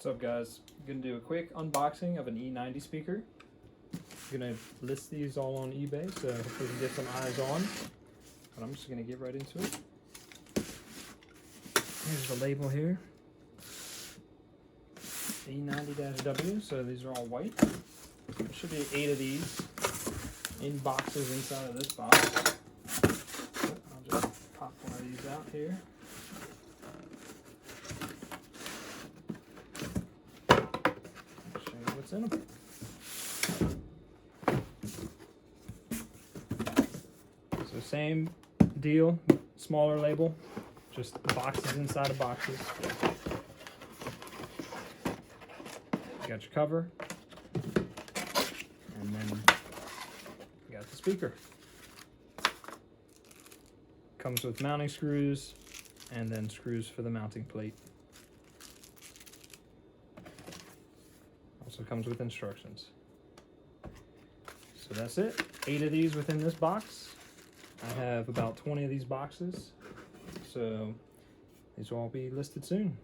What's up, guys? I'm gonna do a quick unboxing of an E90 speaker. I'm gonna list these all on eBay, so hopefully we can get some eyes on. But I'm just gonna get right into it. Here's the label here. E90-W, so these are all white. There should be 8 of these in boxes inside of this box. I'll just pop one of these out here. Show you what's in them. So same deal, smaller label, just boxes inside of boxes. You got your cover, and then you got the speaker. Comes with mounting screws, and then screws for the mounting plate. Also comes with instructions. So that's it. 8 of these within this box. I have about 20 of these boxes, so these will all be listed soon.